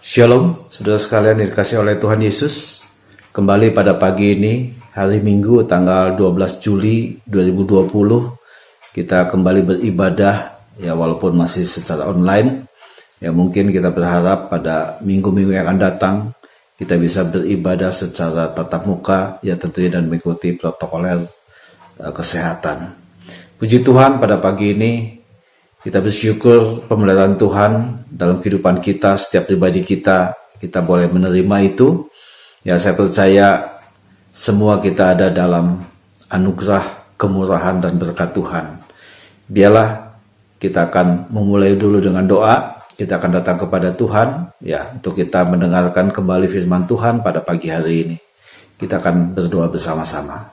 Shalom, saudara sekalian yang dikasihi oleh Tuhan Yesus. Kembali pada pagi ini, hari Minggu tanggal 12 Juli 2020. Kita kembali beribadah, ya walaupun masih secara online. Ya mungkin kita berharap pada minggu-minggu yang akan datang, kita bisa beribadah secara tatap muka, ya tentunya dan mengikuti protokol kesehatan. Puji Tuhan, pada pagi ini kita bersyukur pemeliharaan Tuhan dalam kehidupan kita, setiap pribadi kita boleh menerima itu. Ya saya percaya semua kita ada dalam anugerah, kemurahan dan berkat Tuhan. Biarlah kita akan memulai dulu dengan doa. Kita akan datang kepada Tuhan ya untuk kita mendengarkan kembali firman Tuhan pada pagi hari ini. Kita akan berdoa bersama-sama.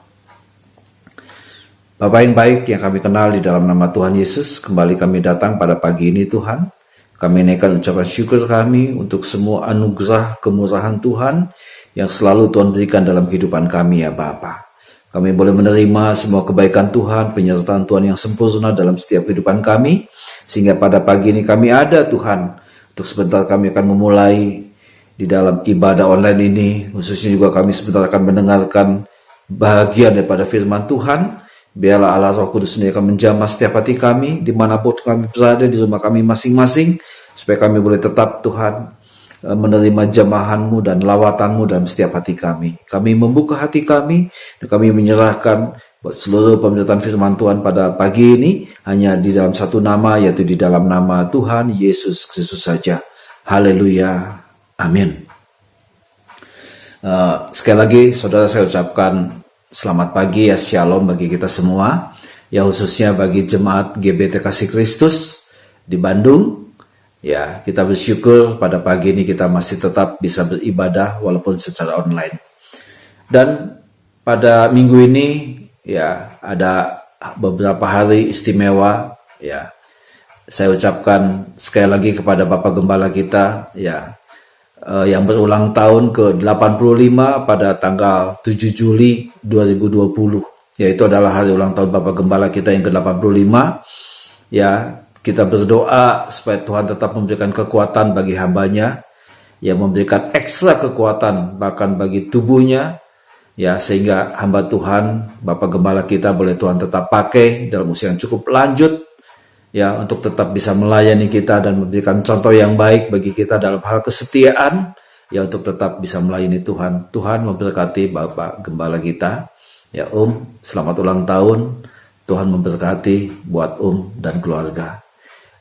Bapa yang baik yang kami kenal di dalam nama Tuhan Yesus, kembali kami datang pada pagi ini Tuhan. Kami naikkan ucapan syukur kami untuk semua anugerah kemurahan Tuhan yang selalu Tuhan berikan dalam kehidupan kami ya Bapa. Kami boleh menerima semua kebaikan Tuhan, penyertaan Tuhan yang sempurna dalam setiap kehidupan kami. Sehingga pada pagi ini kami ada Tuhan. Untuk sebentar kami akan memulai di dalam ibadah online ini. Khususnya juga kami sebentar akan mendengarkan bahagian daripada firman Tuhan. Biarlah Allah Roh Kudus sendiri akan menjamah setiap hati kami, dimanapun kami berada di rumah kami masing-masing, supaya kami boleh tetap Tuhan menerima jamahan-Mu dan lawatan-Mu dalam setiap hati kami. Kami membuka hati kami, dan kami menyerahkan seluruh pemberitaan firman Tuhan pada pagi ini, hanya di dalam satu nama, yaitu di dalam nama Tuhan Yesus Kristus saja. Haleluya. Amin. Sekali lagi, saudara saya ucapkan selamat pagi ya, shalom bagi kita semua. Ya khususnya bagi jemaat GBT Kasih Kristus di Bandung. Ya kita bersyukur pada pagi ini kita masih tetap bisa beribadah walaupun secara online. Dan pada minggu ini ya ada beberapa hari istimewa. Ya saya ucapkan sekali lagi kepada Bapak Gembala kita ya, yang berulang tahun ke-85 pada tanggal 7 Juli 2020. Yaitu adalah hari ulang tahun Bapak Gembala kita yang ke-85. Ya, kita berdoa supaya Tuhan tetap memberikan kekuatan bagi hambanya, yang memberikan ekstra kekuatan bahkan bagi tubuhnya, ya sehingga hamba Tuhan, Bapak Gembala kita boleh Tuhan tetap pakai dalam usia yang cukup lanjut, ya untuk tetap bisa melayani kita dan memberikan contoh yang baik bagi kita dalam hal kesetiaan, ya untuk tetap bisa melayani Tuhan. Tuhan memberkati Bapak Gembala kita. Ya selamat ulang tahun. Tuhan memberkati buat dan keluarga.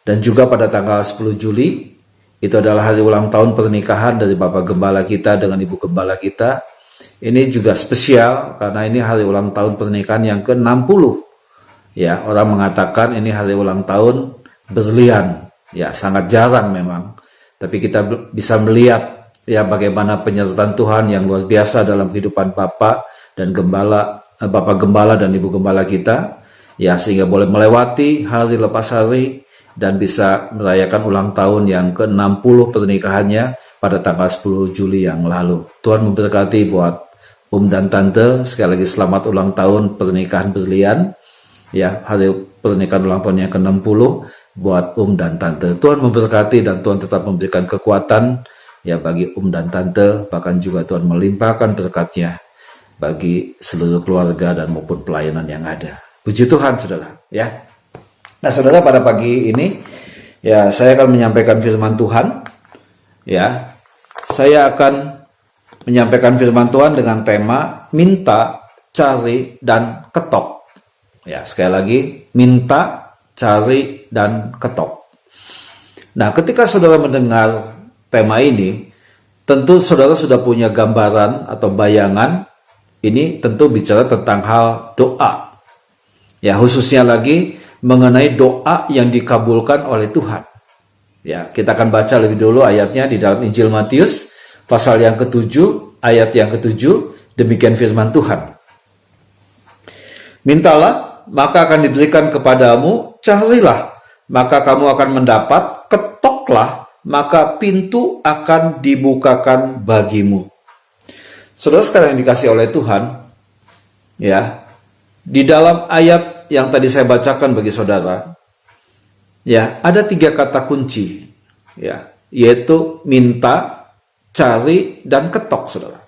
Dan juga pada tanggal 10 Juli itu adalah hari ulang tahun pernikahan dari Bapak Gembala kita dengan Ibu Gembala kita. Ini juga spesial karena ini hari ulang tahun pernikahan yang ke-60. Ya, orang mengatakan ini hari ulang tahun berlian. Ya, sangat jarang memang. Tapi kita bisa melihat ya bagaimana penyertaan Tuhan yang luar biasa dalam kehidupan Bapak dan Bapak Gembala dan Ibu Gembala kita. Ya, sehingga boleh melewati hari lepas hari dan bisa merayakan ulang tahun yang ke-60 pernikahannya pada tanggal 10 Juli yang lalu. Tuhan memberkati buat dan Tante. Sekali lagi selamat ulang tahun pernikahan berlian. Ya, hari pernikahan ulang tahun yang ke-60 buat dan Tante. Tuhan memberkati dan Tuhan tetap memberikan kekuatan ya bagi dan Tante, bahkan juga Tuhan melimpahkan berkatnya bagi seluruh keluarga dan maupun pelayanan yang ada. Puji Tuhan, saudara. Ya. Nah, saudara, pada pagi ini ya saya akan menyampaikan firman Tuhan. Ya, saya akan menyampaikan firman Tuhan dengan tema minta, cari dan ketok. Ya, sekali lagi, minta, cari, dan ketok. Nah, ketika saudara mendengar tema ini, tentu saudara sudah punya gambaran atau bayangan. Ini tentu bicara tentang hal doa. Ya, khususnya lagi mengenai doa yang dikabulkan oleh Tuhan. Ya, kita akan baca lebih dulu ayatnya di dalam Injil Matius, pasal yang ke-7, ayat yang ke-7, demikian firman Tuhan. Mintalah, maka akan diberikan kepadamu, carilah, maka kamu akan mendapat, ketoklah, maka pintu akan dibukakan bagimu. Saudara sekalian yang dikasih oleh Tuhan, ya, di dalam ayat yang tadi saya bacakan bagi saudara, ya, ada 3 kata kunci, ya, yaitu minta, cari, dan ketok, saudara.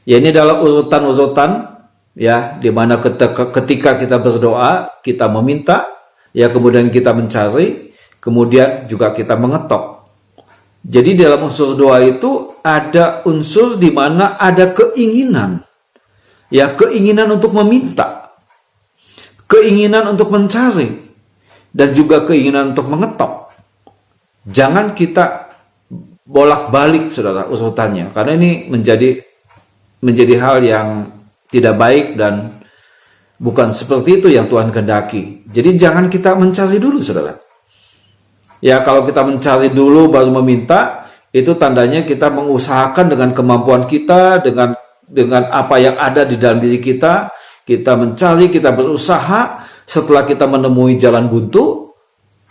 Ya, ini adalah urutan-urutan ya, di mana ketika kita berdoa, kita meminta, ya kemudian kita mencari, kemudian juga kita mengetok. Jadi dalam unsur doa itu ada unsur di mana ada keinginan, ya keinginan untuk meminta, keinginan untuk mencari, dan juga keinginan untuk mengetok. Jangan kita bolak-balik, saudara, urutannya, karena ini menjadi hal yang tidak baik dan bukan seperti itu yang Tuhan kehendaki. Jadi jangan kita mencari dulu, saudara. Ya, kalau kita mencari dulu baru meminta, itu tandanya kita mengusahakan dengan kemampuan kita, dengan apa yang ada di dalam diri kita mencari, kita berusaha. Setelah kita menemui jalan buntu,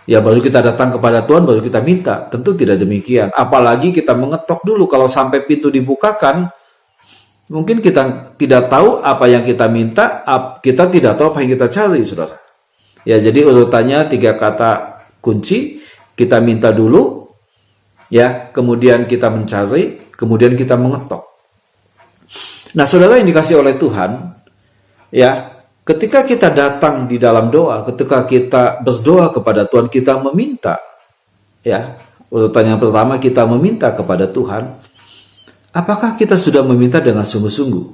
ya baru kita datang kepada Tuhan, baru kita minta. Tentu tidak demikian. Apalagi kita mengetok dulu. Kalau sampai pintu dibukakan, mungkin kita tidak tahu apa yang kita minta, kita tidak tahu apa yang kita cari, saudara. Ya, jadi urutannya 3 kata kunci. Kita minta dulu, ya, kemudian kita mencari, kemudian kita mengetok. Nah, saudara yang dikasih oleh Tuhan, ya, ketika kita datang di dalam doa, ketika kita berdoa kepada Tuhan, kita meminta, ya, urutan yang pertama kita meminta kepada Tuhan. Apakah kita sudah meminta dengan sungguh-sungguh?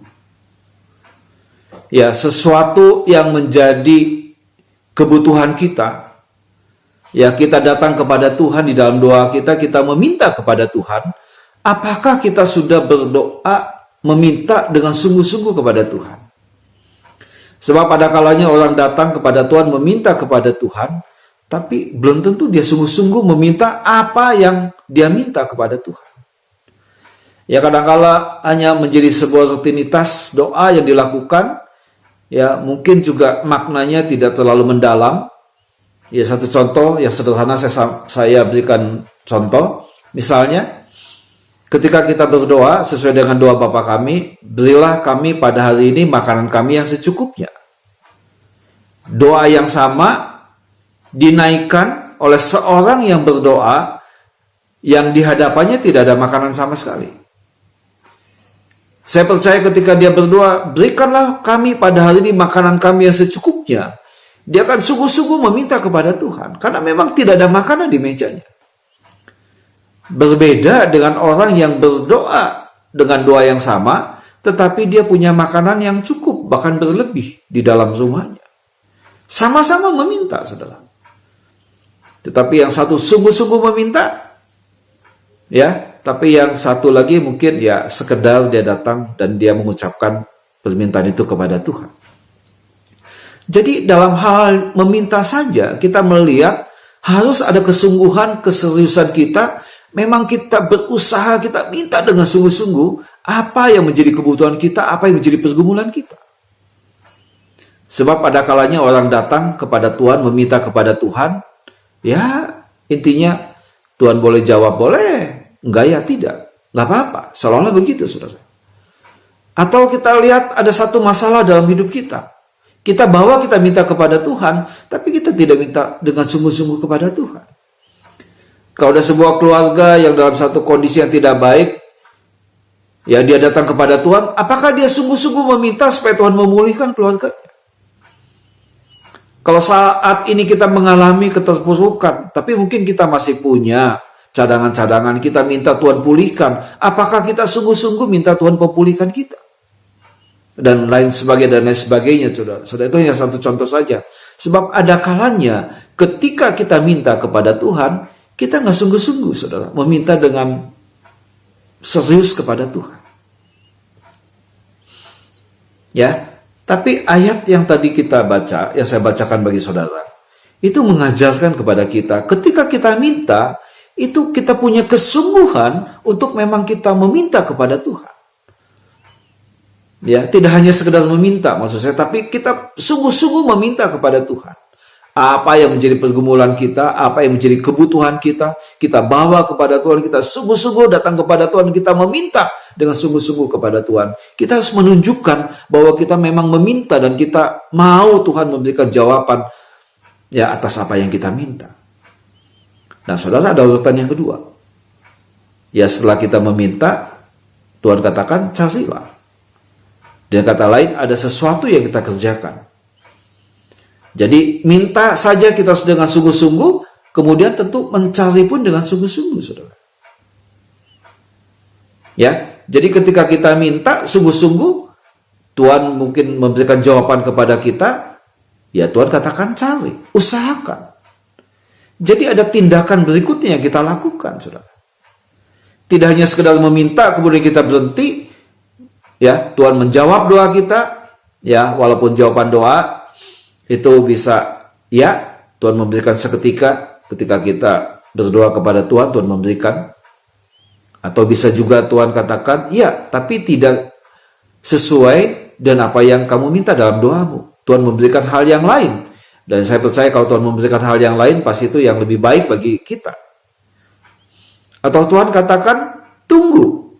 Ya, sesuatu yang menjadi kebutuhan kita, ya, kita datang kepada Tuhan di dalam doa kita meminta kepada Tuhan. Apakah kita sudah berdoa meminta dengan sungguh-sungguh kepada Tuhan? Sebab pada kalanya orang datang kepada Tuhan meminta kepada Tuhan, tapi belum tentu dia sungguh-sungguh meminta apa yang dia minta kepada Tuhan. Ya, kadang-kala hanya menjadi sebuah rutinitas doa yang dilakukan, ya mungkin juga maknanya tidak terlalu mendalam. Ya, satu contoh yang sederhana saya berikan contoh. Misalnya, ketika kita berdoa sesuai dengan doa Bapa kami, berilah kami pada hari ini makanan kami yang secukupnya. Doa yang sama dinaikkan oleh seorang yang berdoa yang di hadapannya tidak ada makanan sama sekali. Saya percaya ketika dia berdoa, berikanlah kami pada hari ini makanan kami yang secukupnya, dia akan sungguh-sungguh meminta kepada Tuhan, karena memang tidak ada makanan di mejanya. Berbeda dengan orang yang berdoa dengan doa yang sama, tetapi dia punya makanan yang cukup, bahkan berlebih di dalam rumahnya. Sama-sama meminta, saudara. Tetapi yang satu sungguh-sungguh meminta, ya, tapi yang satu lagi mungkin ya sekedar dia datang dan dia mengucapkan permintaan itu kepada Tuhan. Jadi dalam hal meminta saja kita melihat harus ada kesungguhan, keseriusan kita. Memang kita berusaha, kita minta dengan sungguh-sungguh apa yang menjadi kebutuhan kita, apa yang menjadi pergumulan kita. Sebab pada kalanya orang datang kepada Tuhan, meminta kepada Tuhan, ya intinya Tuhan boleh jawab, boleh, enggak ya tidak, enggak apa-apa, seolah-olah begitu, saudara. Atau kita lihat ada satu masalah dalam hidup kita. Kita bawa, kita minta kepada Tuhan, tapi kita tidak minta dengan sungguh-sungguh kepada Tuhan. Kalau ada sebuah keluarga yang dalam satu kondisi yang tidak baik, ya dia datang kepada Tuhan, apakah dia sungguh-sungguh meminta supaya Tuhan memulihkan keluarga? Kalau saat ini kita mengalami keterpurukan, tapi mungkin kita masih punya cadangan-cadangan, kita minta Tuhan pulihkan, apakah kita sungguh-sungguh minta Tuhan memulihkan kita? Dan lain sebagainya, saudara. Saudara, itu hanya satu contoh saja. Sebab ada kalanya ketika kita minta kepada Tuhan, kita nggak sungguh-sungguh, saudara, meminta dengan serius kepada Tuhan. Ya, tapi ayat yang tadi kita baca, yang saya bacakan bagi saudara, itu mengajarkan kepada kita, ketika kita minta, itu kita punya kesungguhan untuk memang kita meminta kepada Tuhan. Ya, tidak hanya sekedar meminta maksud saya, tapi kita sungguh-sungguh meminta kepada Tuhan. Apa yang menjadi pergumulan kita, apa yang menjadi kebutuhan kita, kita bawa kepada Tuhan, kita sungguh-sungguh datang kepada Tuhan, kita meminta dengan sungguh-sungguh kepada Tuhan. Kita harus menunjukkan bahwa kita memang meminta dan kita mau Tuhan memberikan jawaban ya atas apa yang kita minta. Nah, saudara, ada urutan yang kedua. Ya setelah kita meminta, Tuhan katakan carilah. Dengan kata lain, ada sesuatu yang kita kerjakan. Jadi minta saja kita dengan sungguh-sungguh, kemudian tentu mencari pun dengan sungguh-sungguh, saudara. Ya, jadi ketika kita minta sungguh-sungguh, Tuhan mungkin memberikan jawaban kepada kita, ya Tuhan katakan cari, usahakan. Jadi ada tindakan berikutnya yang kita lakukan, saudara. Tidak hanya sekedar meminta, kemudian kita berhenti, ya Tuhan menjawab doa kita, ya walaupun jawaban doa itu bisa, ya Tuhan memberikan seketika, ketika kita berdoa kepada Tuhan, Tuhan memberikan. Atau bisa juga Tuhan katakan, ya tapi tidak sesuai dengan apa yang kamu minta dalam doamu. Tuhan memberikan hal yang lain. Dan saya percaya kalau Tuhan memberikan hal yang lain, pasti itu yang lebih baik bagi kita. Atau Tuhan katakan, tunggu.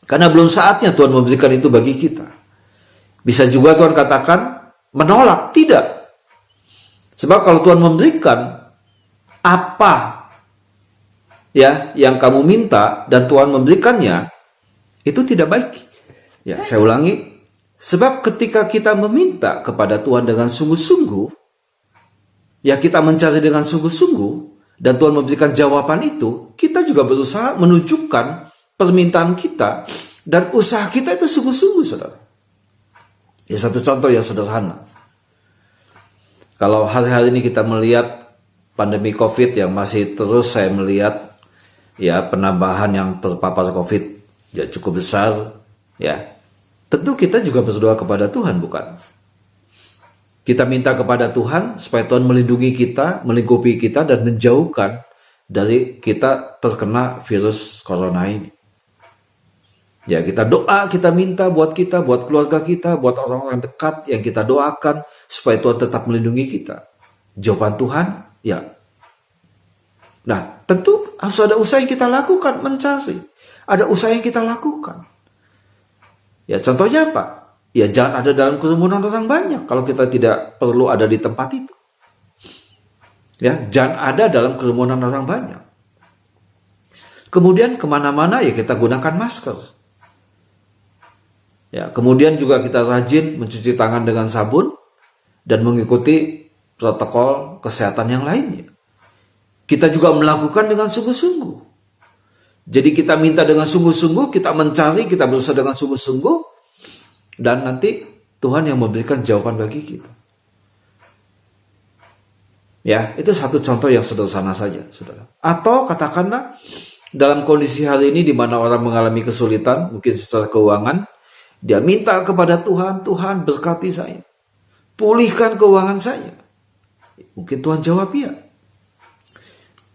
Karena belum saatnya Tuhan memberikan itu bagi kita. Bisa juga Tuhan katakan, menolak. Tidak. Sebab kalau Tuhan memberikan apa ya yang kamu minta dan Tuhan memberikannya, itu tidak baik. Ya, saya ulangi. Sebab ketika kita meminta kepada Tuhan dengan sungguh-sungguh, ya kita mencari dengan sungguh-sungguh, dan Tuhan memberikan jawaban itu, kita juga berusaha menunjukkan permintaan kita, dan usaha kita itu sungguh-sungguh, saudara. Ya, satu contoh yang sederhana. Kalau hari-hari ini kita melihat pandemi COVID yang masih terus, saya melihat ya penambahan yang terpapar COVID ya cukup besar, ya tentu kita juga berdoa kepada Tuhan, bukan? Kita minta kepada Tuhan supaya Tuhan melindungi kita, melingkupi kita, dan menjauhkan dari kita terkena virus corona ini. Ya kita doa, kita minta buat kita, buat keluarga kita, buat orang-orang dekat yang kita doakan supaya Tuhan tetap melindungi kita. Jawaban Tuhan, ya. Nah, tentu harus ada usaha yang kita lakukan, mencari. Ada usaha yang kita lakukan. Ya, contohnya apa? Ya, jangan ada dalam kerumunan orang banyak kalau kita tidak perlu ada di tempat itu. Ya, jangan ada dalam kerumunan orang banyak. Kemudian kemana-mana ya kita gunakan masker. Ya, kemudian juga kita rajin mencuci tangan dengan sabun dan mengikuti protokol kesehatan yang lainnya. Kita juga melakukan dengan sungguh-sungguh. Jadi kita minta dengan sungguh-sungguh, kita mencari, kita berusaha dengan sungguh-sungguh, dan nanti Tuhan yang memberikan jawaban bagi kita. Ya, itu satu contoh yang sederhana saja, saudara. Atau katakanlah dalam kondisi hari ini di mana orang mengalami kesulitan, mungkin secara keuangan, dia minta kepada Tuhan, Tuhan berkati saya, pulihkan keuangan saya. Mungkin Tuhan jawab ya.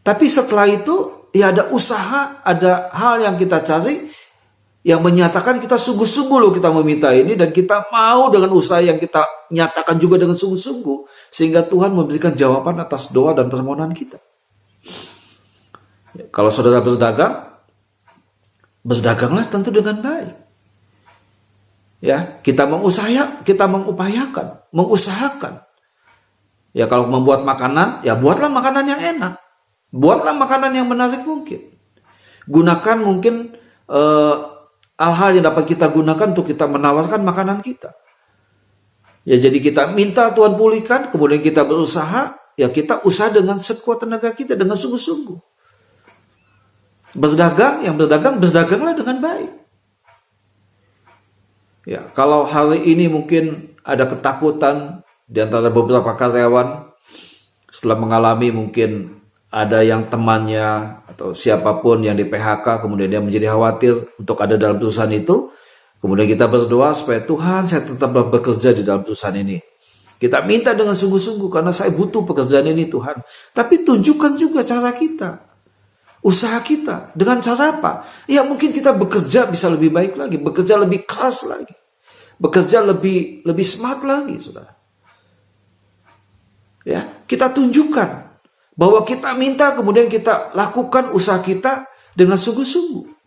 Tapi setelah itu, ya ada usaha, ada hal yang kita cari, yang menyatakan kita sungguh-sungguh loh kita meminta ini, dan kita mau dengan usaha yang kita nyatakan juga dengan sungguh-sungguh, sehingga Tuhan memberikan jawaban atas doa dan permohonan kita. Ya, kalau saudara berdagang, berdaganglah tentu dengan baik. Ya, kita mengusahakan. Ya, kalau membuat makanan, ya buatlah makanan yang enak. Buatlah makanan yang menarik mungkin. Gunakan mungkin hal-hal yang dapat kita gunakan untuk kita menawarkan makanan kita. Ya, jadi kita minta Tuhan pulihkan, kemudian kita berusaha, ya kita usaha dengan sekuat tenaga kita, dengan sungguh-sungguh. Berdaganglah dengan baik. Ya, kalau hari ini mungkin ada ketakutan di antara beberapa karyawan setelah mengalami mungkin ada yang temannya atau siapapun yang di PHK, kemudian dia menjadi khawatir untuk ada dalam perusahaan itu. Kemudian kita berdoa supaya Tuhan, saya tetap bekerja di dalam perusahaan ini. Kita minta dengan sungguh-sungguh karena saya butuh pekerjaan ini Tuhan. Tapi tunjukkan juga cara kita, usaha kita. Dengan cara apa? Ya mungkin kita bekerja bisa lebih baik lagi, bekerja lebih keras lagi, bekerja lebih smart lagi, saudara. Ya, kita tunjukkan bahwa kita minta, kemudian kita lakukan usaha kita dengan sungguh-sungguh.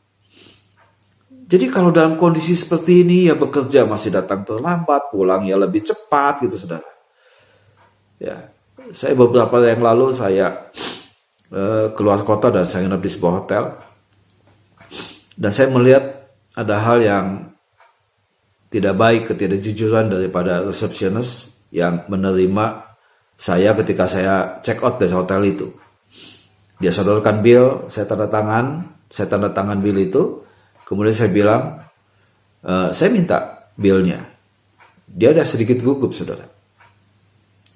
Jadi kalau dalam kondisi seperti ini, ya bekerja masih datang terlambat, pulangnya lebih cepat gitu, saudara. Ya, saya beberapa yang lalu saya keluar kota dan saya nginep di sebuah hotel. Dan saya melihat ada hal yang tidak baik, ketidakjujuran daripada resepsionis yang menerima saya ketika saya check out dari hotel itu. Dia sodorkan bill, saya tanda tangan bill itu. Kemudian saya bilang, saya minta billnya. Dia ada sedikit gugup, saudara.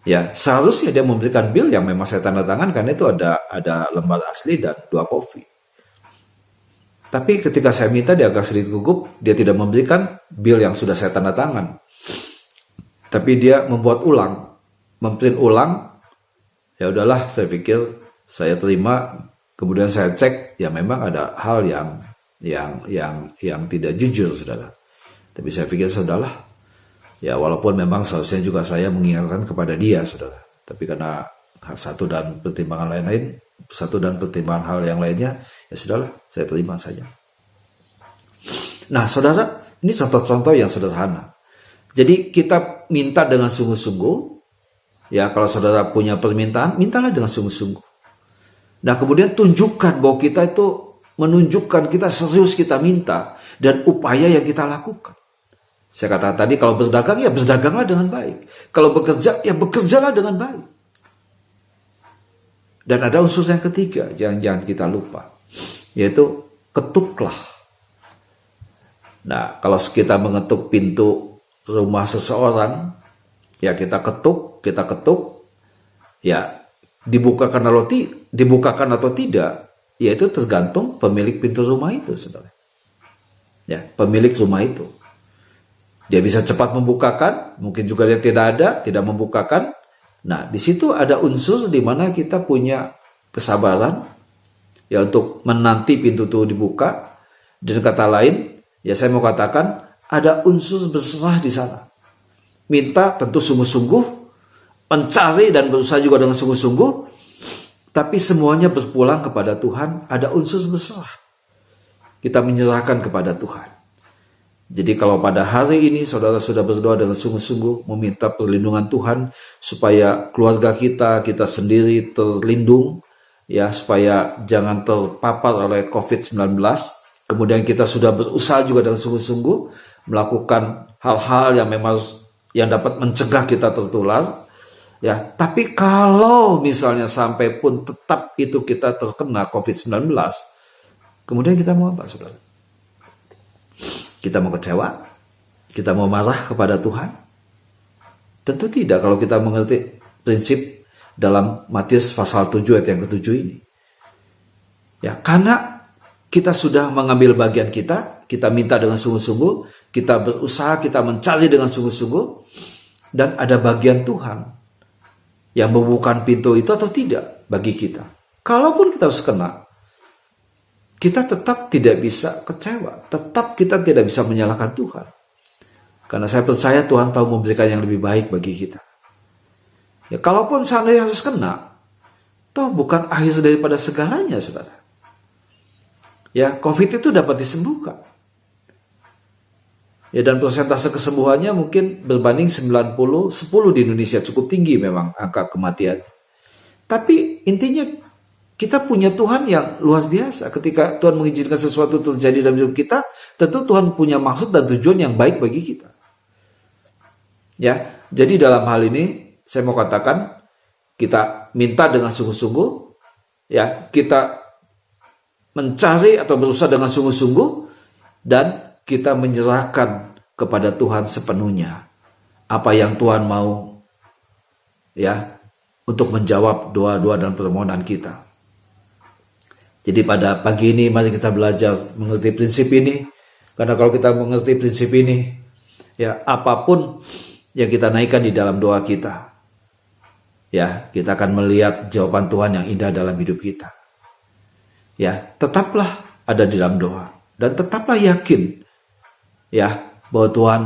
Ya, seharusnya dia memberikan bill yang memang saya tanda tangan karena itu ada lembar asli dan 2 kopi. Tapi ketika saya minta, dia agak sedikit gugup, dia tidak memberikan bill yang sudah saya tanda tangan. Tapi dia memprint ulang. Ya udahlah, saya pikir saya terima. Kemudian saya cek, ya memang ada hal yang tidak jujur, saudara. Tapi saya pikir saudara, ya walaupun memang seharusnya juga saya mengingatkan kepada dia, saudara. Tapi karena satu dan pertimbangan hal yang lainnya, ya sudahlah, saya terima saja. Nah, saudara, ini contoh-contoh yang sederhana. Jadi kita minta dengan sungguh-sungguh. Ya, kalau saudara punya permintaan, mintalah dengan sungguh-sungguh. Nah, kemudian tunjukkan bahwa kita itu menunjukkan kita serius kita minta dan upaya yang kita lakukan. Saya kata tadi, kalau berdagang, ya berdaganglah dengan baik. Kalau bekerja, ya bekerjalah dengan baik. Dan ada unsur yang ketiga, jangan kita lupa, yaitu ketuklah. Nah, kalau kita mengetuk pintu rumah seseorang, ya kita ketuk, ya dibukakan atau tidak, ya itu tergantung pemilik pintu rumah itu, saudara. Ya, pemilik rumah itu. Dia bisa cepat membukakan, mungkin juga dia tidak membukakan. Nah, di situ ada unsur di mana kita punya kesabaran ya untuk menanti pintu itu dibuka. Dan kata lain, ya saya mau katakan ada unsur berserah di sana. Minta tentu sungguh-sungguh, mencari dan berusaha juga dengan sungguh-sungguh, tapi semuanya berpulang kepada Tuhan, ada unsur berserah. Kita menyerahkan kepada Tuhan. Jadi kalau pada hari ini saudara sudah berdoa dengan sungguh-sungguh, meminta perlindungan Tuhan supaya keluarga kita sendiri terlindung, ya supaya jangan terpapar oleh COVID-19. Kemudian kita sudah berusaha juga dengan sungguh-sungguh melakukan hal-hal yang memang yang dapat mencegah kita tertular. Ya, tapi kalau misalnya sampai pun tetap itu kita terkena COVID-19, kemudian kita mau apa, saudara? Kita mau kecewa? Kita mau marah kepada Tuhan? Tentu tidak kalau kita mengerti prinsip dalam Matius pasal 7 ayat yang ke-7 ini. Ya, karena kita sudah mengambil bagian kita minta dengan sungguh-sungguh, kita berusaha, kita mencari dengan sungguh-sungguh, dan ada bagian Tuhan yang membuka pintu itu atau tidak bagi kita. Kalaupun kita harus kena, kita tetap tidak bisa kecewa. Tetap kita tidak bisa menyalahkan Tuhan. Karena saya percaya Tuhan tahu memberikan yang lebih baik bagi kita. Ya, kalaupun seandainya harus kena, toh bukan akhir daripada segalanya, saudara. Ya, COVID itu dapat disembuhkan. Ya, dan persentase kesembuhannya mungkin berbanding 90-10 di Indonesia. Cukup tinggi memang angka kematian. Tapi intinya kita punya Tuhan yang luar biasa. Ketika Tuhan mengizinkan sesuatu terjadi dalam hidup kita, tentu Tuhan punya maksud dan tujuan yang baik bagi kita. Ya, jadi dalam hal ini saya mau katakan kita minta dengan sungguh-sungguh, ya, kita mencari atau berusaha dengan sungguh-sungguh, dan kita menyerahkan kepada Tuhan sepenuhnya apa yang Tuhan mau, ya, untuk menjawab doa-doa dan permohonan kita. Jadi pada pagi ini mari kita belajar mengerti prinsip ini. Karena kalau kita mengerti prinsip ini, ya apapun yang kita naikkan di dalam doa kita, ya kita akan melihat jawaban Tuhan yang indah dalam hidup kita. Ya, tetaplah ada di dalam doa dan tetaplah yakin, ya, bahwa Tuhan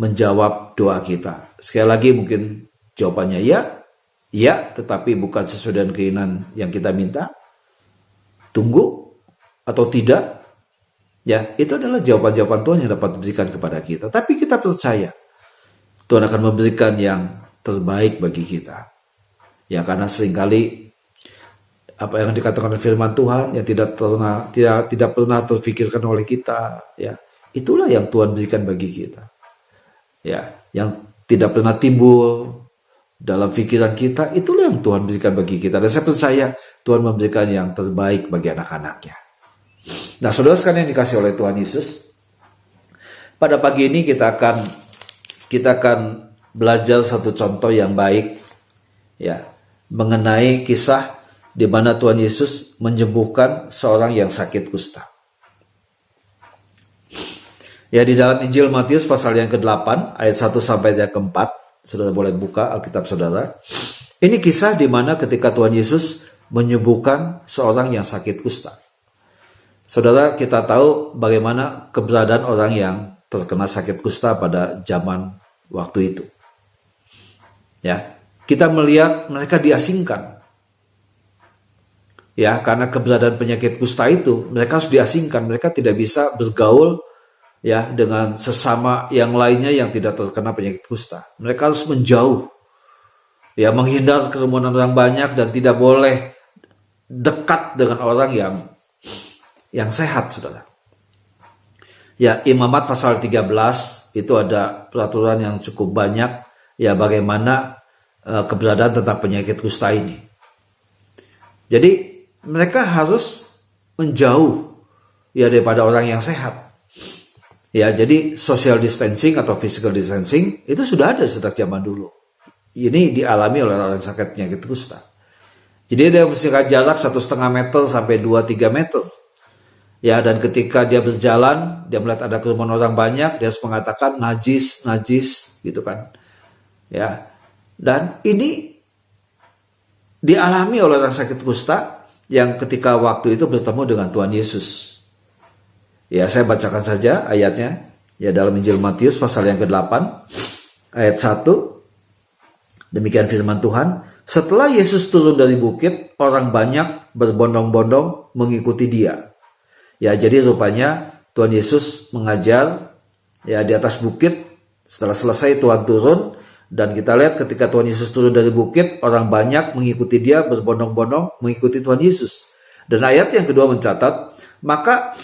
menjawab doa kita. Sekali lagi mungkin jawabannya ya, tetapi bukan sesuai dengan keinginan yang kita minta. Tunggu atau tidak, ya itu adalah jawaban-jawaban Tuhan yang dapat diberikan kepada kita. Tapi kita percaya Tuhan akan memberikan yang terbaik bagi kita. Ya, karena seringkali apa yang dikatakan firman Tuhan yang tidak pernah terfikirkan oleh kita, ya. Itulah yang Tuhan berikan bagi kita. Ya, yang tidak pernah timbul dalam pikiran kita, itulah yang Tuhan berikan bagi kita. Dan saya percaya Tuhan memberikan yang terbaik bagi anak-anaknya. Nah, saudara sekalian yang dikasih oleh Tuhan Yesus, pada pagi ini kita akan belajar satu contoh yang baik, ya, mengenai kisah di mana Tuhan Yesus menyembuhkan seorang yang sakit kusta. Ya, di dalam Injil Matius pasal yang ke-8 ayat 1 sampai ayat ke-4, saudara boleh buka Alkitab saudara. Ini kisah di mana ketika Tuhan Yesus menyembuhkan seorang yang sakit kusta. Saudara, kita tahu bagaimana keberadaan orang yang terkena sakit kusta pada zaman waktu itu. Ya, kita melihat mereka diasingkan. Ya, karena keberadaan penyakit kusta itu, mereka harus diasingkan, mereka tidak bisa bergaul, ya, dengan sesama yang lainnya yang tidak terkena penyakit kusta. Mereka harus menjauh, ya, menghindar kerumunan orang banyak dan tidak boleh dekat dengan orang yang sehat, saudara. Ya, Imamat pasal 13 itu ada peraturan yang cukup banyak, ya, bagaimana keberadaan tentang penyakit kusta ini. Jadi mereka harus menjauh, ya, daripada orang yang sehat. Ya, jadi social distancing atau physical distancing itu sudah ada sejak zaman dulu. Ini dialami oleh orang yang sakit penyakit kusta. Jadi dia mesti jarak 1,5 meter sampai 2-3 meter. Ya, dan ketika dia berjalan, dia melihat ada kerumunan orang banyak, dia harus mengatakan najis, gitu kan. Ya, dan ini dialami oleh orang sakit kusta yang ketika waktu itu bertemu dengan Tuhan Yesus. Ya, saya bacakan saja ayatnya. Ya, dalam Injil Matius pasal yang ke-8 ayat 1. Demikian firman Tuhan. Setelah Yesus turun dari bukit, orang banyak berbondong-bondong mengikuti dia. Ya, jadi rupanya Tuhan Yesus mengajar, ya, di atas bukit. Setelah selesai Tuhan turun, dan kita lihat ketika Tuhan Yesus turun dari bukit, orang banyak mengikuti dia, berbondong-bondong mengikuti Tuhan Yesus. Dan ayat yang kedua mencatat, maka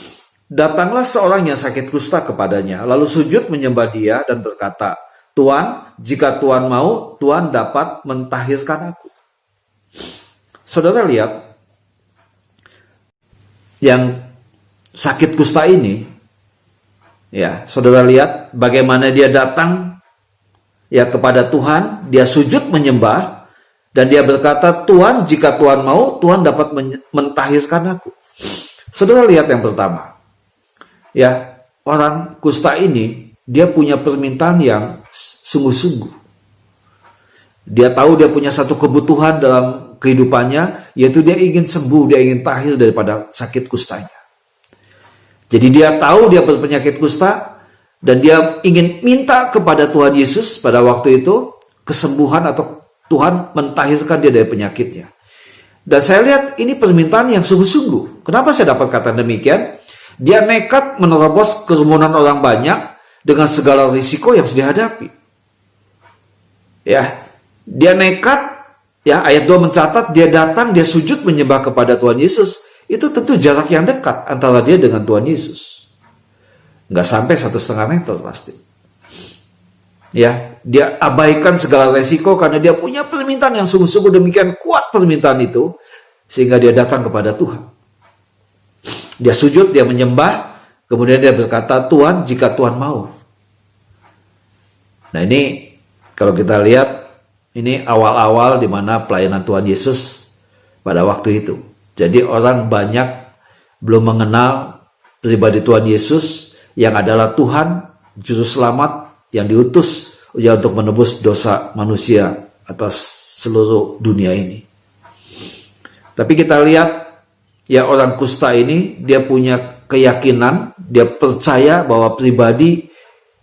datanglah seorang yang sakit kusta kepadanya, lalu sujud menyembah dia dan berkata, Tuhan, jika Tuhan mau, Tuhan dapat mentahirkan aku. Saudara lihat, yang sakit kusta ini, ya, saudara lihat bagaimana dia datang, ya, kepada Tuhan, dia sujud menyembah, dan dia berkata, Tuhan, jika Tuhan mau, Tuhan dapat mentahirkan aku. Saudara lihat yang pertama, ya, orang kusta ini, dia punya permintaan yang sungguh-sungguh. Dia tahu dia punya satu kebutuhan dalam kehidupannya, yaitu dia ingin sembuh, dia ingin tahir daripada sakit kustanya. Jadi dia tahu dia berpenyakit kusta, dan dia ingin minta kepada Tuhan Yesus pada waktu itu kesembuhan atau Tuhan mentahirkan dia dari penyakitnya. Dan saya lihat ini permintaan yang sungguh-sungguh. Kenapa saya dapat kata demikian? Dia nekat menerobos kerumunan orang banyak dengan segala risiko yang harus dihadapi. Ya, dia nekat, ya, ayat 2 mencatat dia datang, dia sujud menyembah kepada Tuhan Yesus. Itu tentu jarak yang dekat antara dia dengan Tuhan Yesus. Nggak sampai 1,5 meter pasti. Ya, dia abaikan segala resiko karena dia punya permintaan yang sungguh-sungguh, demikian kuat permintaan itu sehingga dia datang kepada Tuhan. Dia sujud, dia menyembah, kemudian dia berkata, Tuhan, jika Tuhan mau. Nah, ini kalau kita lihat, ini awal-awal di mana pelayanan Tuhan Yesus pada waktu itu. Jadi orang banyak belum mengenal pribadi Tuhan Yesus yang adalah Tuhan, Juru Selamat yang diutus ya untuk menebus dosa manusia atas seluruh dunia ini. Tapi kita lihat, ya, orang kusta ini dia punya keyakinan, dia percaya bahwa pribadi,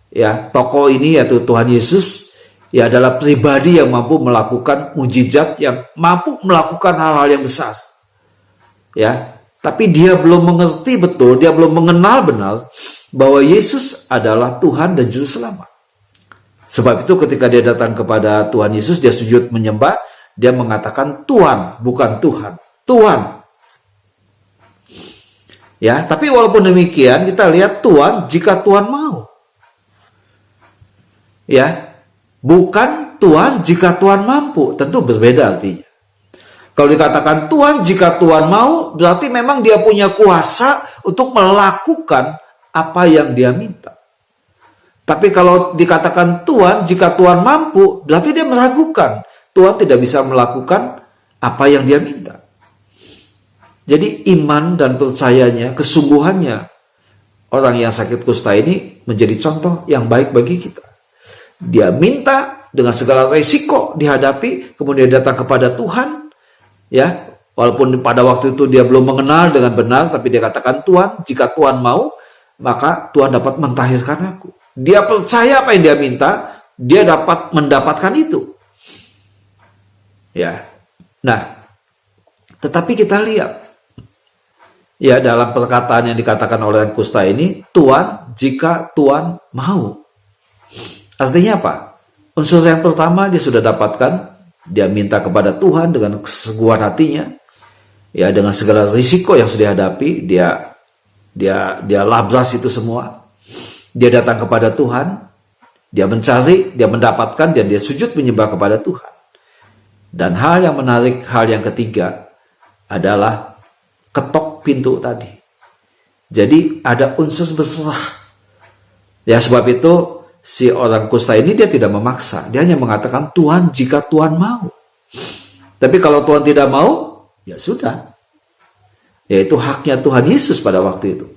ya, tokoh ini yaitu Tuhan Yesus, ya, adalah pribadi yang mampu melakukan mujizat, yang mampu melakukan hal-hal yang besar. Ya, tapi dia belum mengerti betul, dia belum mengenal benar bahwa Yesus adalah Tuhan dan Juru Selamat. Sebab itu ketika dia datang kepada Tuhan Yesus, dia sujud menyembah, dia mengatakan Tuhan, bukan Tuhan. Tuhan. Ya, tapi walaupun demikian kita lihat Tuhan jika Tuhan mau. Ya, bukan Tuhan jika Tuhan mampu. Tentu berbeda artinya. Kalau dikatakan Tuhan jika Tuhan mau, berarti memang dia punya kuasa untuk melakukan apa yang dia minta. Tapi kalau dikatakan Tuhan jika Tuhan mampu, berarti dia meragukan. Tuhan tidak bisa melakukan apa yang dia minta. Jadi iman dan percayanya, kesungguhannya orang yang sakit kusta ini menjadi contoh yang baik bagi kita. Dia minta dengan segala resiko dihadapi, kemudian datang kepada Tuhan. Ya, walaupun pada waktu itu dia belum mengenal dengan benar, tapi dia katakan Tuhan, jika Tuhan mau, maka Tuhan dapat mentahirkan aku. Dia percaya apa yang dia minta, dia dapat mendapatkan itu. Ya, nah, tetapi kita lihat. Ya, dalam perkataan yang dikatakan oleh orang kusta ini, Tuhan jika Tuhan mau. Artinya apa? Unsur yang pertama dia sudah dapatkan, dia minta kepada Tuhan dengan kesungguhan hatinya. Ya, dengan segala risiko yang sudah dihadapi, dia labras itu semua. Dia datang kepada Tuhan, dia mencari, dia mendapatkan, dan dia sujud menyembah kepada Tuhan. Dan hal yang menarik, hal yang ketiga adalah ketok pintu tadi. Jadi ada unsur berserah. Ya, sebab itu si orang kusta ini dia tidak memaksa. Dia hanya mengatakan Tuhan jika Tuhan mau. Tapi kalau Tuhan tidak mau, ya sudah. Yaitu haknya Tuhan Yesus pada waktu itu.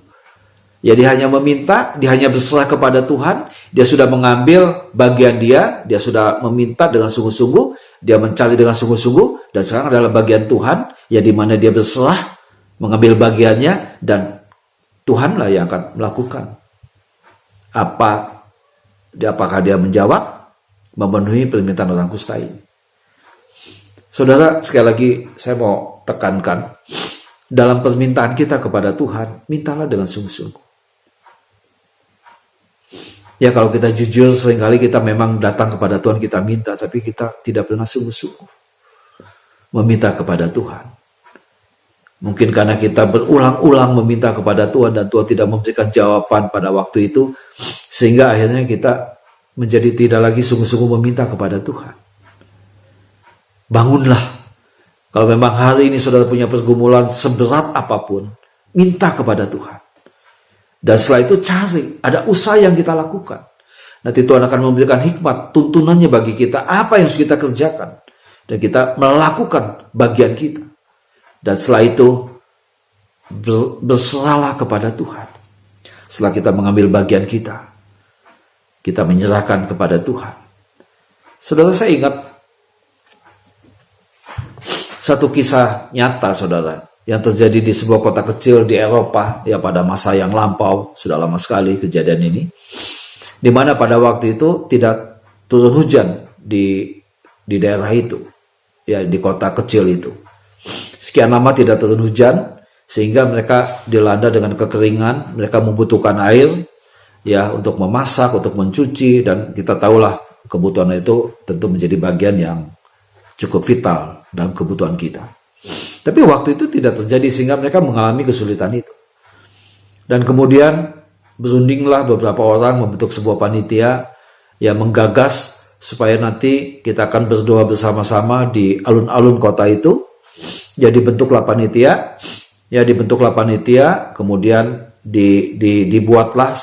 Ya, dia hanya meminta, dia hanya berserah kepada Tuhan. Dia sudah mengambil bagian dia sudah meminta dengan sungguh-sungguh, dia mencari dengan sungguh-sungguh, dan sekarang adalah bagian Tuhan, ya di mana dia berserah, mengambil bagiannya, dan Tuhanlah yang akan melakukan. Apakah dia menjawab, memenuhi permintaan orang kusta ini. Saudara, sekali lagi saya mau tekankan, dalam permintaan kita kepada Tuhan, mintalah dengan sungguh-sungguh. Ya, kalau kita jujur, seringkali kita memang datang kepada Tuhan, kita minta, tapi kita tidak pernah sungguh-sungguh meminta kepada Tuhan. Mungkin karena kita berulang-ulang meminta kepada Tuhan dan Tuhan tidak memberikan jawaban pada waktu itu, sehingga akhirnya kita menjadi tidak lagi sungguh-sungguh meminta kepada Tuhan. Bangunlah. Kalau memang hari ini saudara punya pergumulan seberat apapun, minta kepada Tuhan. Dan setelah itu cari, ada usaha yang kita lakukan. Nanti Tuhan akan memberikan hikmat, tuntunannya bagi kita, apa yang harus kita kerjakan. Dan kita melakukan bagian kita. Dan setelah itu, berserahlah kepada Tuhan. Setelah kita mengambil bagian kita menyerahkan kepada Tuhan. Saudara, saya ingat satu kisah nyata, saudara, yang terjadi di sebuah kota kecil di Eropa, ya pada masa yang lampau, sudah lama sekali kejadian ini, di mana pada waktu itu tidak turun hujan di daerah itu, ya di kota kecil itu. Sekian lama tidak turun hujan, sehingga mereka dilanda dengan kekeringan, mereka membutuhkan air, ya untuk memasak, untuk mencuci, dan kita tahulah kebutuhan itu tentu menjadi bagian yang cukup vital dalam kebutuhan kita. Tapi waktu itu tidak terjadi sehingga mereka mengalami kesulitan itu. Dan kemudian berundinglah beberapa orang membentuk sebuah panitia yang menggagas supaya nanti kita akan berdoa bersama-sama di alun-alun kota itu. Ya, dibentuklah panitia, kemudian dibuatlah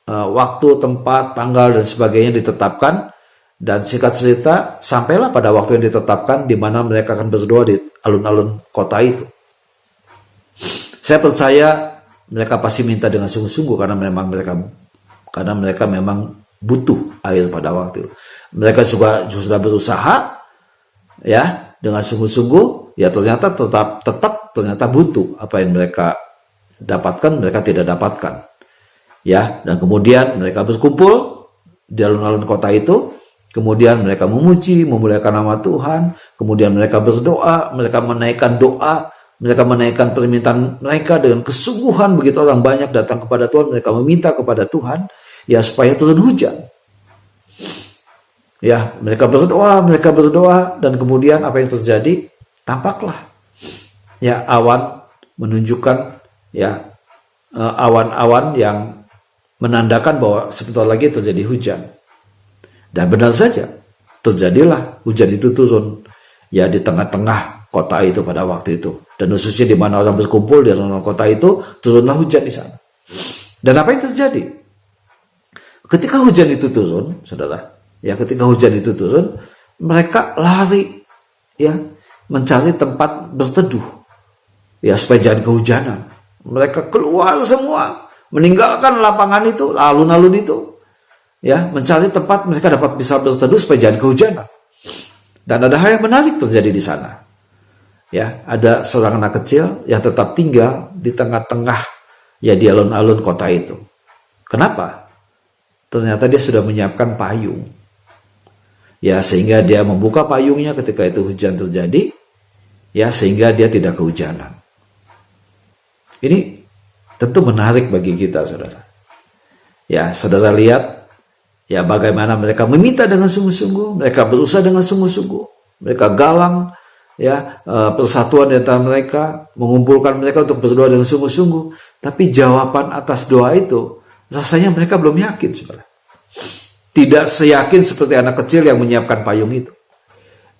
waktu, tempat, tanggal dan sebagainya ditetapkan. Dan singkat cerita, sampailah pada waktu yang ditetapkan di mana mereka akan berdoa di alun-alun kota itu. Saya percaya mereka pasti minta dengan sungguh-sungguh karena mereka memang butuh air pada waktu itu. Mereka juga sudah berusaha, ya, dengan sungguh-sungguh, ya ternyata ternyata butuh apa yang mereka dapatkan, mereka tidak dapatkan. Ya, dan kemudian mereka berkumpul di alun-alun kota itu. Kemudian mereka memuji, memuliakan nama Tuhan. Kemudian mereka berdoa, mereka menaikkan doa, mereka menaikkan permintaan mereka dengan kesungguhan. Begitu orang banyak datang kepada Tuhan, mereka meminta kepada Tuhan, ya supaya turun hujan. Ya, mereka berdoa, dan kemudian apa yang terjadi? Tampaklah Ya, awan menunjukkan ya awan-awan yang menandakan bahwa sebentar lagi terjadi hujan. Dan benar saja, terjadilah hujan itu turun ya di tengah-tengah kota itu pada waktu itu. Dan khususnya di mana orang berkumpul di dalam kota itu, turunlah hujan di sana. Dan apa yang terjadi? Ketika hujan itu turun, saudara, ya ketika hujan itu turun, mereka lari ya mencari tempat berteduh ya supaya jangan kehujanan. Mereka keluar semua, meninggalkan lapangan itu, alun-alun itu, ya mencari tempat mereka dapat bisa berteduh supaya jangan kehujanan. Dan ada hal yang menarik terjadi di sana. Ya, ada seorang anak kecil yang tetap tinggal di tengah-tengah ya di alun-alun kota itu. Kenapa? Ternyata dia sudah menyiapkan payung. Ya, sehingga dia membuka payungnya ketika itu hujan terjadi, ya sehingga dia tidak kehujanan. Ini tentu menarik bagi kita, saudara. Ya, saudara lihat ya bagaimana mereka meminta dengan sungguh-sungguh, mereka berusaha dengan sungguh-sungguh, mereka galang ya persatuan di antara mereka, mengumpulkan mereka untuk berdoa dengan sungguh-sungguh. Tapi jawaban atas doa itu rasanya mereka belum yakin, saudara. Tidak seyakin seperti anak kecil yang menyiapkan payung itu.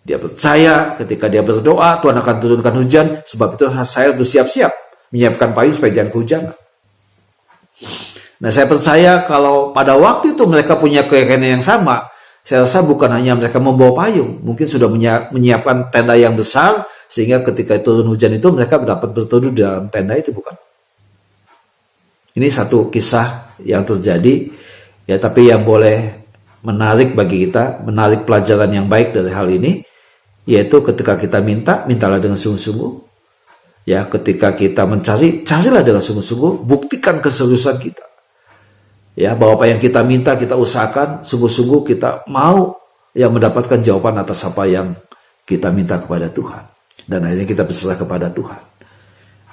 Dia percaya ketika dia berdoa Tuhan akan turunkan hujan, sebab itu saya bersiap-siap menyiapkan payung supaya jangan kehujanan. Nah, saya percaya kalau pada waktu itu mereka punya keyakinan yang sama, saya rasa bukan hanya mereka membawa payung, mungkin sudah menyiapkan tenda yang besar, sehingga ketika turun hujan itu mereka dapat berteduh dalam tenda itu, bukan? Ini satu kisah yang terjadi, ya tapi yang boleh menarik bagi kita, menarik pelajaran yang baik dari hal ini, yaitu ketika kita mintalah dengan sungguh-sungguh. Ya, ketika kita mencari, carilah dengan sungguh-sungguh, buktikan keseriusan kita. Ya, bahwa apa yang kita minta, kita usahakan, sungguh-sungguh kita mau ya mendapatkan jawaban atas apa yang kita minta kepada Tuhan. Dan akhirnya kita berserah kepada Tuhan.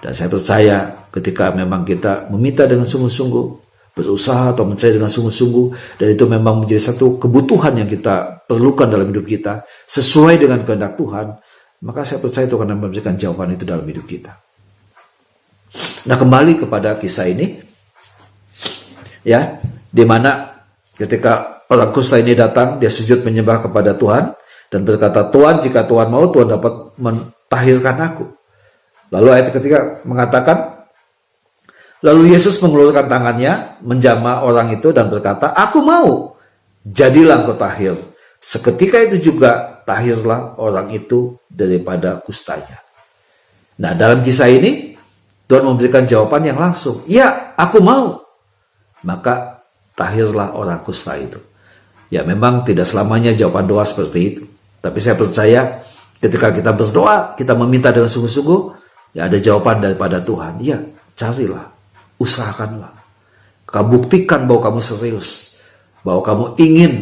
Dan saya percaya ketika memang kita meminta dengan sungguh-sungguh, berusaha atau mencari dengan sungguh-sungguh, dan itu memang menjadi satu kebutuhan yang kita perlukan dalam hidup kita, sesuai dengan kehendak Tuhan, maka saya percaya Tuhan akan memberikan jawaban itu dalam hidup kita. Nah, kembali kepada kisah ini, ya, di mana ketika orang kusta ini datang, dia sujud menyembah kepada Tuhan dan berkata, Tuhan, jika Tuhan mau, Tuhan dapat mentahirkan aku. Lalu ayat ketiga mengatakan, lalu Yesus mengeluarkan tangannya, menjamah orang itu dan berkata, aku mau, jadilah engkau tahir. Seketika itu juga tahirlah orang itu daripada kustanya. Nah, dalam kisah ini Tuhan memberikan jawaban yang langsung, ya, aku mau. Maka tahirlah orang kusta itu. Ya, memang tidak selamanya jawaban doa seperti itu. Tapi saya percaya ketika kita berdoa, kita meminta dengan sungguh-sungguh, ya ada jawaban daripada Tuhan. Ya, carilah, usahakanlah. Kamu buktikan bahwa kamu serius, bahwa kamu ingin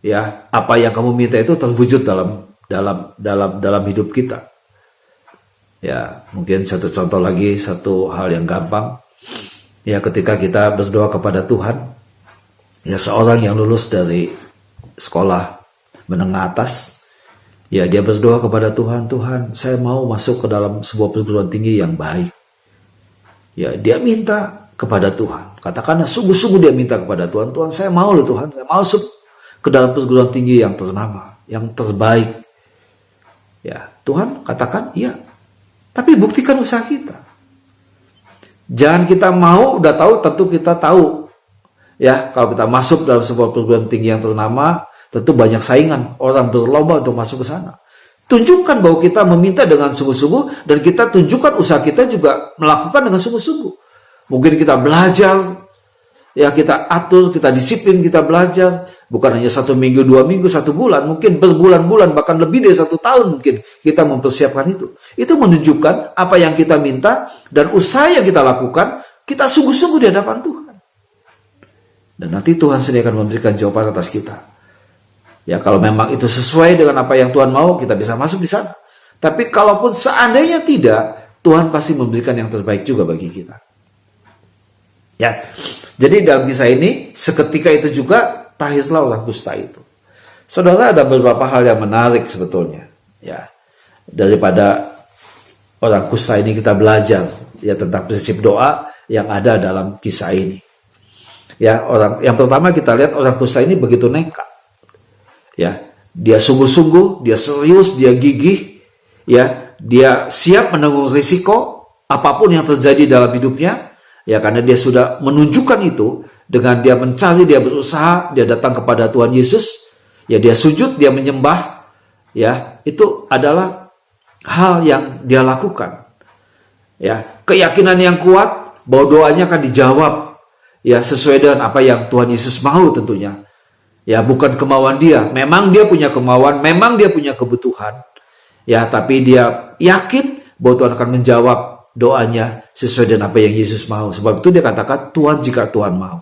ya apa yang kamu minta itu terwujud dalam hidup kita. Ya, mungkin satu contoh lagi, satu hal yang gampang. Ya, ketika kita berdoa kepada Tuhan, ya seorang yang lulus dari sekolah menengah atas, ya dia berdoa kepada Tuhan, Tuhan, saya mau masuk ke dalam sebuah perguruan tinggi yang baik. Ya, dia minta kepada Tuhan. Katakanlah sungguh-sungguh dia minta kepada Tuhan, Tuhan, saya mau loh Tuhan, saya masuk ke dalam perguruan tinggi yang ternama, yang terbaik. Ya, Tuhan katakan, iya. Tapi buktikan usaha kita. Jangan kita mau, udah tahu, tentu kita tahu. Ya, kalau kita masuk dalam sebuah perguruan tinggi yang ternama, tentu banyak saingan, orang berlomba untuk masuk ke sana. Tunjukkan bahwa kita meminta dengan sungguh-sungguh, dan kita tunjukkan usaha kita juga melakukan dengan sungguh-sungguh. Mungkin kita belajar, ya kita atur, kita disiplin, kita belajar. Bukan hanya 1 minggu, 2 minggu, 1 bulan, mungkin berbulan-bulan, bahkan lebih dari 1 tahun mungkin kita mempersiapkan itu. Itu menunjukkan apa yang kita minta dan usaha yang kita lakukan, kita sungguh-sungguh di hadapan Tuhan. Dan nanti Tuhan sendiri akan memberikan jawaban atas kita. Ya, kalau memang itu sesuai dengan apa yang Tuhan mau, kita bisa masuk di sana. Tapi kalaupun seandainya tidak, Tuhan pasti memberikan yang terbaik juga bagi kita. Ya, jadi dalam kisah ini, seketika itu juga tahirlah orang kusta itu. Saudara, ada beberapa hal yang menarik sebetulnya, ya, daripada orang kusta ini kita belajar ya tentang prinsip doa yang ada dalam kisah ini. Ya, orang yang pertama kita lihat orang kusta ini begitu nekat. Ya, dia sungguh-sungguh, dia serius, dia gigih, ya, dia siap menanggung risiko apapun yang terjadi dalam hidupnya, ya karena dia sudah menunjukkan itu dengan dia mencari, dia berusaha, dia datang kepada Tuhan Yesus, ya dia sujud, dia menyembah, ya itu adalah hal yang dia lakukan. Ya, keyakinan yang kuat bahwa doanya akan dijawab, ya sesuai dengan apa yang Tuhan Yesus mau tentunya. Ya bukan kemauan dia, memang dia punya kemauan, memang dia punya kebutuhan. Ya tapi dia yakin bahwa Tuhan akan menjawab doanya sesuai dengan apa yang Yesus mau. Sebab itu dia katakan Tuhan jika Tuhan mau.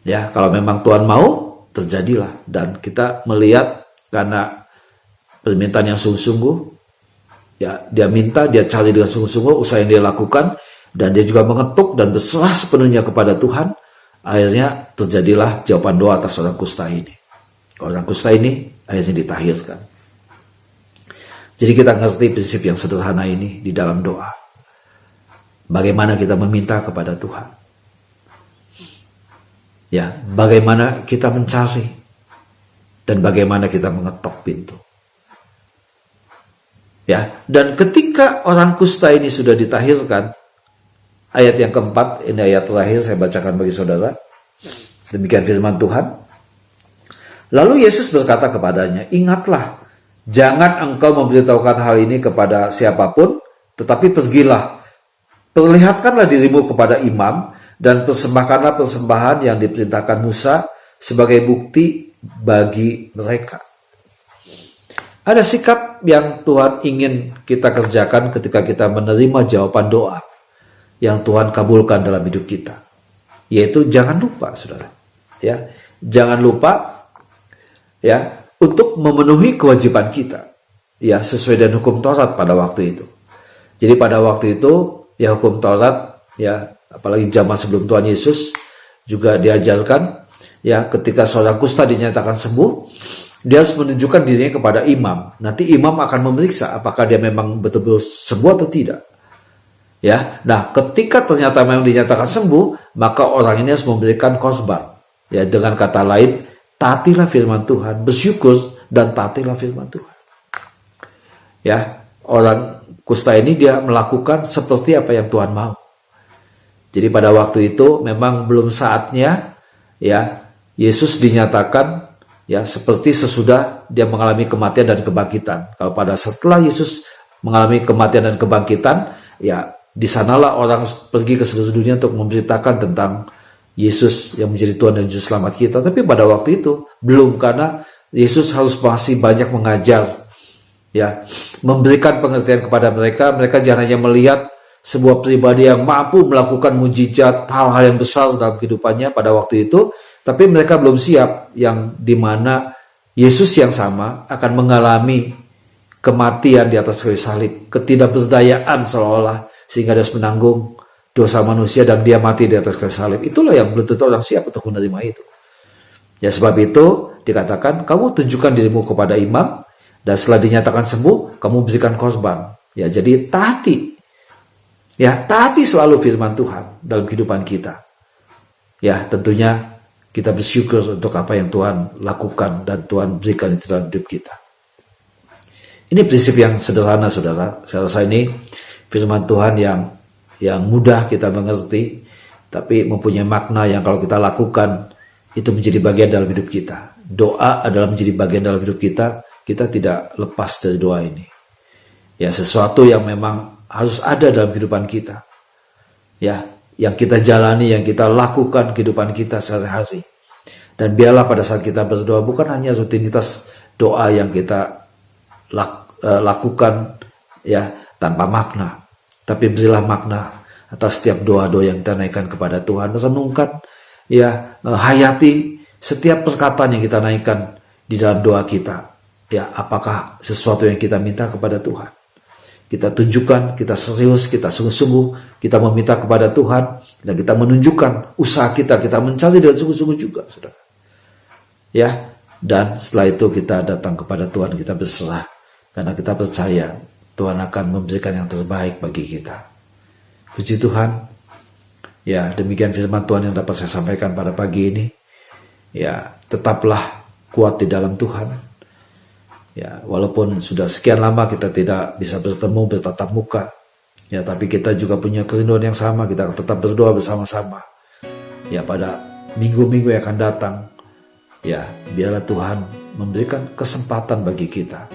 Ya kalau memang Tuhan mau, terjadilah. Dan kita melihat karena permintaan yang sungguh-sungguh, ya dia minta, dia cari dengan sungguh-sungguh, usaha yang dia lakukan, dan dia juga mengetuk dan berserah sepenuhnya kepada Tuhan. Akhirnya terjadilah jawaban doa atas orang kusta ini. Orang kusta ini akhirnya ditahirkan. Jadi kita ngerti prinsip yang sederhana ini di dalam doa. Bagaimana kita meminta kepada Tuhan. Ya, bagaimana kita mencari. Dan bagaimana kita mengetok pintu. Ya, dan ketika orang kusta ini sudah ditahirkan, ayat yang keempat, ini ayat terakhir saya bacakan bagi saudara. Demikian firman Tuhan. Lalu Yesus berkata kepadanya, ingatlah, jangan engkau memberitahukan hal ini kepada siapapun, tetapi pergilah, perlihatkanlah dirimu kepada imam, dan persembahkanlah persembahan yang diperintahkan Musa sebagai bukti bagi mereka. Ada sikap yang Tuhan ingin kita kerjakan ketika kita menerima jawaban doa yang Tuhan kabulkan dalam hidup kita, yaitu jangan lupa, saudara, ya, jangan lupa, ya, untuk memenuhi kewajiban kita, ya, sesuai dengan hukum Taurat pada waktu itu. Jadi pada waktu itu, ya, hukum Taurat, ya, apalagi zaman sebelum Tuhan Yesus juga diajarkan, ya, ketika seorang kusta dinyatakan sembuh, dia harus menunjukkan dirinya kepada imam. Nanti imam akan memeriksa apakah dia memang betul-betul sembuh atau tidak. Ya, nah ketika ternyata memang dinyatakan sembuh, maka orang ini harus memberikan korban. Ya, dengan kata lain, taatilah firman Tuhan, bersyukur dan taatilah firman Tuhan. Ya, orang kusta ini dia melakukan seperti apa yang Tuhan mau. Jadi pada waktu itu memang belum saatnya, ya, Yesus dinyatakan, ya, seperti sesudah dia mengalami kematian dan kebangkitan. Kalau pada setelah Yesus mengalami kematian dan kebangkitan, ya, di sanalah orang pergi ke seluruh dunia untuk memberitakan tentang Yesus yang menjadi Tuhan dan Juru Selamat kita. Tapi pada waktu itu belum, karena Yesus harus masih banyak mengajar, ya, memberikan pengertian kepada mereka. Mereka jangan hanya melihat sebuah pribadi yang mampu melakukan mujizat, hal-hal yang besar dalam kehidupannya pada waktu itu, tapi mereka belum siap, yang dimana Yesus yang sama akan mengalami kematian di atas kayu salib, ketidakberdayaan seolah-olah, sehingga dia harus menanggung dosa manusia dan dia mati di atas kayu salib. Itulah yang belum tentu orang siap untuk menerima itu. Ya, sebab itu dikatakan, kamu tunjukkan dirimu kepada imam, dan setelah dinyatakan sembuh, kamu berikan korban. Ya, jadi taati. Ya, taati selalu firman Tuhan dalam kehidupan kita. Ya, tentunya kita bersyukur untuk apa yang Tuhan lakukan dan Tuhan berikan itu dalam hidup kita. Ini prinsip yang sederhana, saudara. Saya rasa ini firman Tuhan yang mudah kita mengerti, tapi mempunyai makna yang kalau kita lakukan itu menjadi bagian dalam hidup kita. Doa adalah menjadi bagian dalam hidup kita. Kita tidak lepas dari doa ini. Ya, sesuatu yang memang harus ada dalam kehidupan kita. Ya, yang kita jalani, yang kita lakukan kehidupan kita sehari-hari. Dan biarlah pada saat kita berdoa bukan hanya rutinitas doa yang kita lakukan, ya, tanpa makna, tapi berilah makna atas setiap doa-doa yang kita naikkan kepada Tuhan. Renungkan, ya, hayati setiap perkataan yang kita naikkan di dalam doa kita. Ya, apakah sesuatu yang kita minta kepada Tuhan? Kita tunjukkan, kita serius, kita sungguh-sungguh, kita meminta kepada Tuhan, dan kita menunjukkan usaha kita mencari dengan sungguh-sungguh juga, saudara. Ya, dan setelah itu kita datang kepada Tuhan, kita berserah, karena kita percaya Tuhan akan memberikan yang terbaik bagi kita. Puji Tuhan. Ya, demikian firman Tuhan yang dapat saya sampaikan pada pagi ini. Ya, tetaplah kuat di dalam Tuhan. Ya, walaupun sudah sekian lama kita tidak bisa bertemu bertatap muka. Ya, tapi kita juga punya kerinduan yang sama. Kita akan tetap berdoa bersama-sama. Ya, pada minggu-minggu yang akan datang. Ya, biarlah Tuhan memberikan kesempatan bagi kita.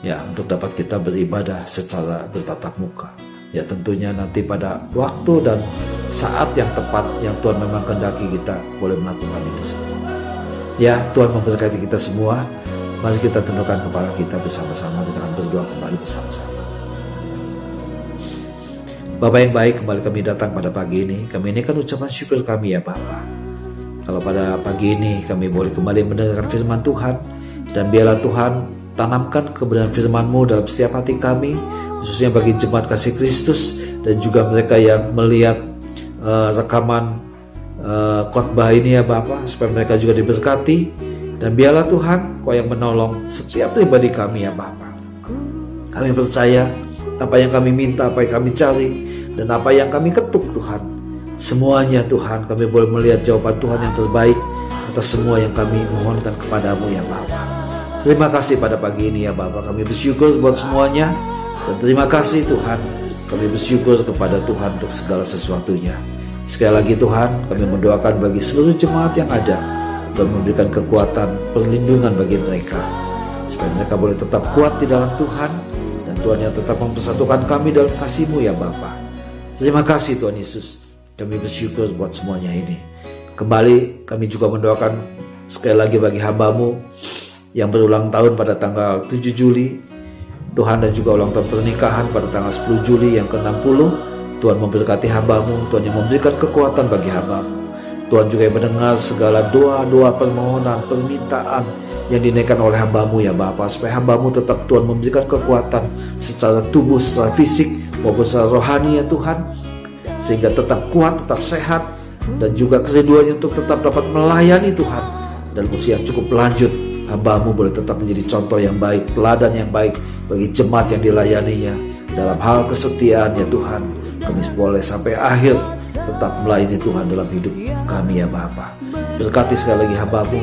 Ya, untuk dapat kita beribadah secara bertatap muka. Ya, tentunya nanti pada waktu dan saat yang tepat yang Tuhan memang kehendaki kita boleh melakukan itu semua. Ya, Tuhan memberkati kita semua. Mari kita tundukkan kepala kita bersama-sama. Kita akan berdoa kembali bersama-sama. Bapa yang baik, kembali kami datang pada pagi ini. Kami ini kan ucapan syukur kami ya Bapa. Kalau pada pagi ini kami boleh kembali mendengarkan firman Tuhan. Dan biarlah Tuhan tanamkan kebenaran firman-Mu dalam setiap hati kami. Khususnya bagi jemaat kasih Kristus. Dan juga mereka yang melihat rekaman khotbah ini ya Bapa. Supaya mereka juga diberkati. Dan biarlah Tuhan Kau yang menolong setiap pribadi kami ya Bapa. Kami percaya apa yang kami minta, apa yang kami cari, dan apa yang kami ketuk Tuhan. Semuanya Tuhan, kami boleh melihat jawaban Tuhan yang terbaik atas semua yang kami mohonkan kepadamu ya Bapa. Terima kasih pada pagi ini ya Bapa. Kami bersyukur buat semuanya. Dan terima kasih Tuhan. Kami bersyukur kepada Tuhan untuk segala sesuatunya. Sekali lagi Tuhan, kami mendoakan bagi seluruh jemaat yang ada. Dan memberikan kekuatan, perlindungan bagi mereka. Supaya mereka boleh tetap kuat di dalam Tuhan. Dan Tuhan yang tetap mempersatukan kami dalam kasih-Mu ya Bapa. Terima kasih Tuhan Yesus. Kami bersyukur buat semuanya ini. Kembali kami juga mendoakan sekali lagi bagi hamba-Mu yang berulang tahun pada tanggal 7 Juli. Tuhan, dan juga ulang tahun pernikahan pada tanggal 10 Juli yang ke-60. Tuhan memberkati hamba-Mu. Tuhan yang memberikan kekuatan bagi hamba-Mu. Tuhan juga yang mendengar segala doa-doa, permohonan, permintaan yang dinaikkan oleh hamba-Mu ya Bapa. Supaya hamba-Mu tetap Tuhan memberikan kekuatan secara tubuh, secara fisik maupun secara rohani ya Tuhan. Sehingga tetap kuat, tetap sehat. Dan juga kerinduannya untuk tetap dapat melayani Tuhan dalam usia yang cukup lanjut. Hamba-Mu boleh tetap menjadi contoh yang baik, teladan yang baik bagi jemaat yang dilayaninya. Dalam hal kesetiaan ya Tuhan, kami boleh sampai akhir tetap melayani Tuhan dalam hidup kami ya Bapa. Berkati sekali lagi hamba-Mu,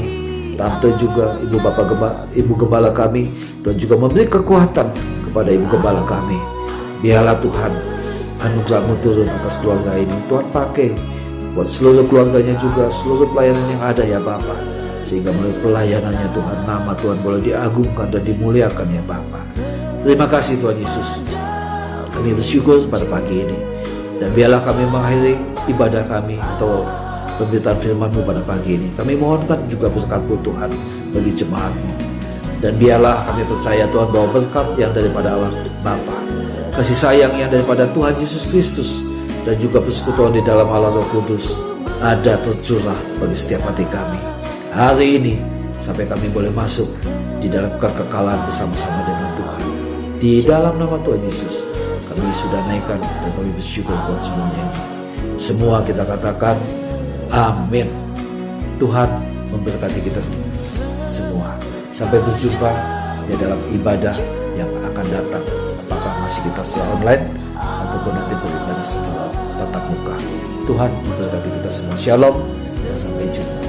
Tante juga, Ibu Gembala kami. Tuhan juga memberi kekuatan kepada Ibu Gembala kami. Biarlah Tuhan anugerah-Mu turun atas keluarga ini. Tuhan pakai buat seluruh keluarganya juga, seluruh pelayanan yang ada ya Bapa. Sehingga melalui pelayanannya Tuhan, nama Tuhan boleh diagungkan dan dimuliakan ya Bapa. Terima kasih Tuhan Yesus. Kami bersyukur pada pagi ini. Dan biarlah kami mengakhiri ibadah kami atau pemberitaan firman-Mu pada pagi ini. Kami mohonkan juga berkat-Mu Tuhan bagi jemaat-Mu. Dan biarlah kami percaya Tuhan bahwa berkat yang daripada Allah Bapa, kasih sayang yang daripada Tuhan Yesus Kristus, dan juga persekutuan di dalam Allah Roh Kudus ada tercurah bagi setiap hati kami. Hari ini sampai kami boleh masuk di dalam kekekalan bersama-sama dengan Tuhan. Di dalam nama Tuhan Yesus kami sudah naikkan dan kami bersyukur buat semuanya ini. Semua kita katakan amin. Tuhan memberkati kita semua. Sampai berjumpa di dalam ibadah yang akan datang. Apakah masih kita secara online ataupun nanti beribadah secara tatap muka. Tuhan memberkati kita semua. Shalom dan sampai jumpa.